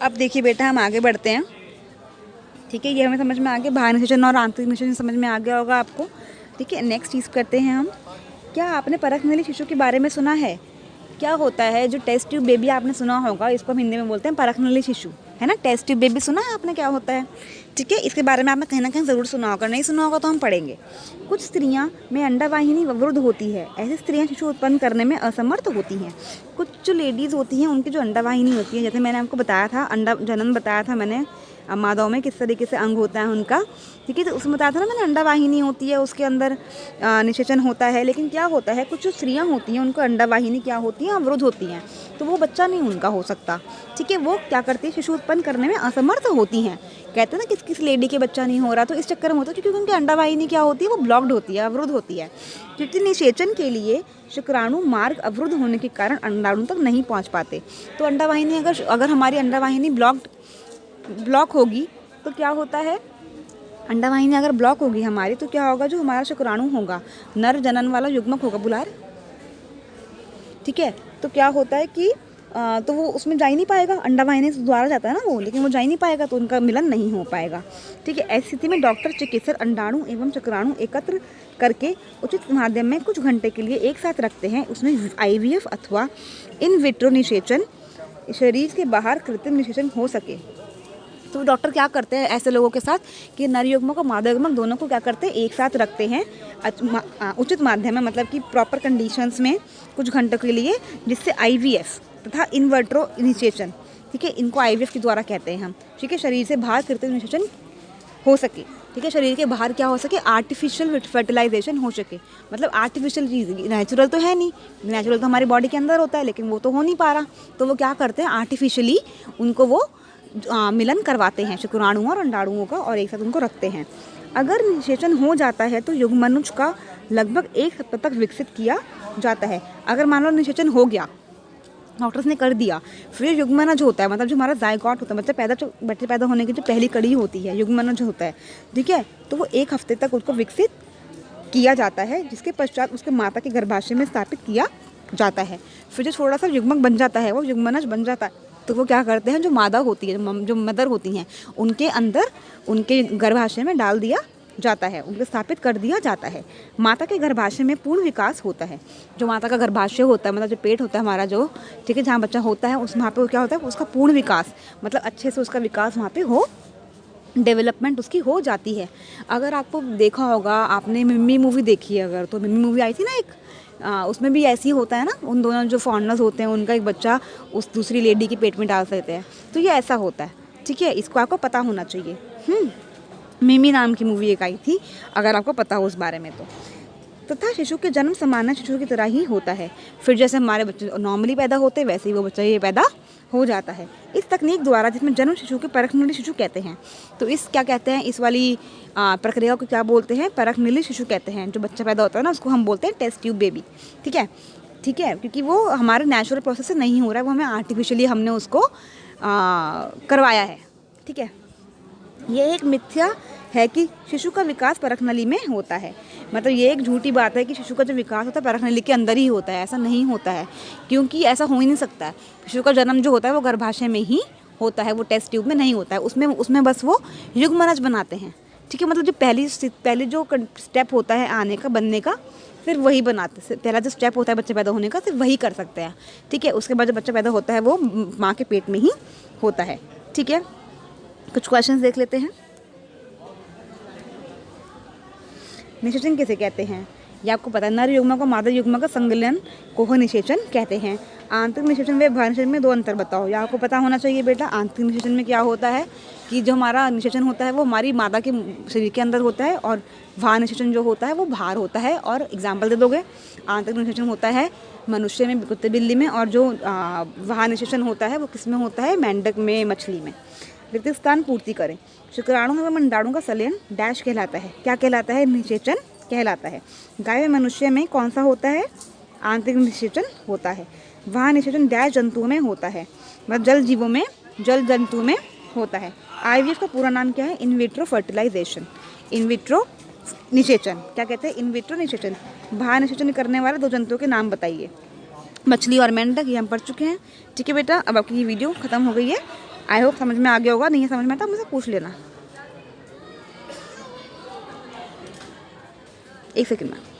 अब देखिए बेटा, हम आगे बढ़ते हैं। ठीक है, ये हमें समझ में आ गया, बाह्य निषेचन और आंतरिक निषेचन समझ में आ गया होगा आपको। ठीक है, नेक्स्ट चीज़ करते हैं हम। क्या आपने परखनली शिशु के बारे में सुना है? क्या होता है जो टेस्ट ट्यूब बेबी आपने सुना होगा, इसको हम हिंदी में बोलते हैं परखनली शिशु, है ना। टेस्ट ट्यूब बेबी सुना है आपने, क्या होता है? ठीक है, इसके बारे में आपने कहीं ना कहीं ज़रूर सुना होगा, नहीं सुना होगा तो हम पढ़ेंगे। कुछ स्त्रियां में अंडावाहिनी अवरुद्ध होती है। ऐसी स्त्रियां शिशु उत्पन्न करने में असमर्थ होती हैं। कुछ जो लेडीज़ होती हैं उनकी जो अंडावाहिनी होती है, जैसे मैंने आपको बताया था, अंडा जनन बताया था मैंने, मादाओं में किस तरीके से अंग होता है उनका। ठीक है, तो उसमें बताया था ना मैंने, अंडावाहिनी होती है, उसके अंदर निषेचन होता है। लेकिन क्या होता है, कुछ जो स्त्रियां होती हैं उनको अंडावाहिनी क्या होती है, अवरुद्ध होती हैं, तो वो बच्चा नहीं उनका हो सकता। ठीक है, वो क्या करती है, शिशु उत्पन्न करने में असमर्थ होती हैं। कहते हैं ना किस किस लेडी के बच्चा नहीं हो रहा, तो इस चक्कर में होता है क्योंकि उनकी अंडावाहिनी क्या होती है, वो ब्लॉक्ड होती है, अवरुद्ध होती है। क्योंकि निषेचन के लिए शुक्राणु मार्ग अवरुद्ध होने के कारण अंडाणु तक नहीं पहुंच पाते। तो अंडावाहिनी अगर हमारी अंडावाहिनी ब्लॉक होगी तो क्या होता है, अंडावाहिनी अगर ब्लॉक होगी हमारी तो क्या होगा, जो हमारा शुक्राणु होगा, नर जनन वाला युग्मक होगा, बुलार। ठीक है, तो क्या होता है कि तो वो उसमें जा ही नहीं पाएगा, अंडावाहिनी से द्वारा जाता है ना वो, लेकिन वो जा ही नहीं पाएगा, तो उनका मिलन नहीं हो पाएगा। ठीक है, ऐसी स्थिति में डॉक्टर चिकित्सक अंडाणु एवं शुक्राणु एकत्र करके उचित माध्यम में कुछ घंटे के लिए एक साथ रखते हैं। उसमें IVF अथवा इन विट्रो निषेचन, शरीर के बाहर कृत्रिम निषेचन हो सके। तो डॉक्टर क्या करते हैं ऐसे लोगों के साथ कि नर युग्मक और मादा युग्मक दोनों को क्या करते हैं, एक साथ रखते हैं उचित माध्यम में, मतलब कि प्रॉपर कंडीशंस में कुछ घंटों के लिए, जिससे IVF तथा इन विट्रो निषेचन, ठीक है, इनको IVF के द्वारा कहते हैं हम। ठीक है, शरीर से बाहर कृत्रिम निषेचन हो सके। ठीक है, शरीर के बाहर क्या हो सके, आर्टिफिशियल फर्टिलाइजेशन हो सके। मतलब आर्टिफिशियल चीज़, नेचुरल तो है नहीं, नेचुरल तो हमारी बॉडी के अंदर होता है, लेकिन वो तो हो नहीं पा रहा, तो वो क्या करते हैं, आर्टिफिशियली उनको वो मिलन करवाते हैं शुक्राणुओं और अंडाणुओं का, और एक साथ उनको रखते हैं। अगर निषेचन हो जाता है तो युग्मनुज का लगभग 1 सप्ताह तक विकसित किया जाता है। अगर मान लो निषेचन हो गया, डॉक्टर्स ने कर दिया, फिर युग्मनज होता है, मतलब जो हमारा जायगॉट होता है, बच्चे पैदा होने की जो पहली कड़ी होती है, युग्मनज होता है। ठीक है, तो वो 1 हफ्ते तक उसको विकसित किया जाता है, जिसके पश्चात उसके माता के गर्भाशय में स्थापित किया जाता है। फिर जो थोड़ा सा युग्मक बन जाता है, वो युग्मनज बन जाता है, तो वो क्या करते हैं, जो मादा होती है, जो मदर होती हैं, उनके अंदर उनके गर्भाशय में डाल दिया जाता है, उनको स्थापित कर दिया जाता है। माता के गर्भाशय में पूर्ण विकास होता है। जो माता का गर्भाशय होता है, मतलब जो पेट होता है हमारा, जो ठीक है, जहाँ बच्चा होता है, उस वहाँ पे क्या होता है, उसका पूर्ण विकास, मतलब अच्छे से उसका विकास वहाँ पे हो, डेवलपमेंट उसकी हो जाती है। अगर आपको देखा होगा, आपने मिम्मी मूवी देखी है अगर, तो मिम्मी मूवी आई थी ना एक, उसमें भी ऐसे ही होता है ना, उन दोनों जो फॉरनर्स होते हैं उनका एक बच्चा उस दूसरी लेडी के पेट में डाल सकते हैं, तो ये ऐसा होता है। ठीक है, इसको आपको पता होना चाहिए। मिमी नाम की मूवी एक आई थी, अगर आपको पता हो उस बारे में तो। तथा शिशु के जन्म सामान्य शिशु की तरह ही होता है। फिर जैसे हमारे बच्चे नॉर्मली पैदा होते हैं, वैसे ही वो बच्चा ये पैदा हो जाता है इस तकनीक द्वारा, जिसमें जन्म शिशु के परखनली शिशु कहते हैं। तो इस क्या कहते हैं, इस वाली प्रक्रिया को क्या बोलते हैं, परखनली शिशु कहते हैं। जो बच्चा पैदा होता है ना, उसको हम बोलते हैं टेस्ट ट्यूब बेबी। ठीक है, ठीक है, क्योंकि वो हमारे नेचुरल प्रोसेस से नहीं हो रहा है, वो हमें आर्टिफिशियली हमने उसको करवाया है। ठीक है, ये एक मिथ्या है कि शिशु का विकास परखनली में होता है। मतलब ये एक झूठी बात है कि शिशु का जो विकास होता है परखनली के अंदर ही होता है, ऐसा नहीं होता है, क्योंकि ऐसा हो ही नहीं सकता है। शिशु का जन्म जो होता है वो गर्भाशय में ही होता है, वो टेस्ट ट्यूब में नहीं होता है। उसमें बस वो युग्मनज बनाते हैं। ठीक है, मतलब जो पहली जो स्टेप होता है आने का, बनने का, फिर वही बनाते, पहला जो स्टेप होता है बच्चे पैदा होने का, सिर्फ वही कर सकते हैं। ठीक है, उसके बाद जब बच्चा पैदा होता है वो माँ के पेट में ही होता है। ठीक है, कुछ क्वेश्चंस देख लेते हैं। निषेचन किसे कहते हैं, ये आपको पता है। नर युग्मक और मादा युग्मक का संलयन को निषेचन कहते हैं। आंतरिक निषेचन व बाह्य निषेचन में 2 अंतर बताओ, ये आपको पता होना चाहिए बेटा। आंतरिक निषेचन में क्या होता है कि जो हमारा निषेचन होता है वो हमारी मादा के शरीर के अंदर होता है, और बाह्य निषेचन जो होता है वो बाहर होता है। और एग्जाम्पल दे दोगे, आंतरिक निषेचन होता है मनुष्य में, कुत्ते बिल्ली में, और जो बाह्य निषेचन होता है वो किस में होता है, मेंढक में, मछली में। रिक्त स्थान पूर्ति करें। शुक्राणु एवं अंडाणु का संलयन डैश कहलाता है, क्या कहलाता है, निषेचन कहलाता है। गाय व मनुष्य में कौन सा होता है, आंतरिक निषेचन होता है। वहाँ निषेचन डैश जंतुओं में होता है, मतलब जल जीवों में, जल जंतुओं में होता है। IVF का पूरा नाम क्या है, in vitro fertilization. In vitro निषेचन क्या कहते हैं, इन विट्रो निषेचन। बाह्य निषेचन करने वाले 2 जंतुओं के नाम बताइए। मछली और मेंढक, ये हम पढ़ चुके हैं। ठीक है बेटा, अब आपकी ये वीडियो खत्म हो गई है। आई होप समझ में आ गया होगा, नहीं समझ में आता मुझसे पूछ लेना। एक सेकंड में।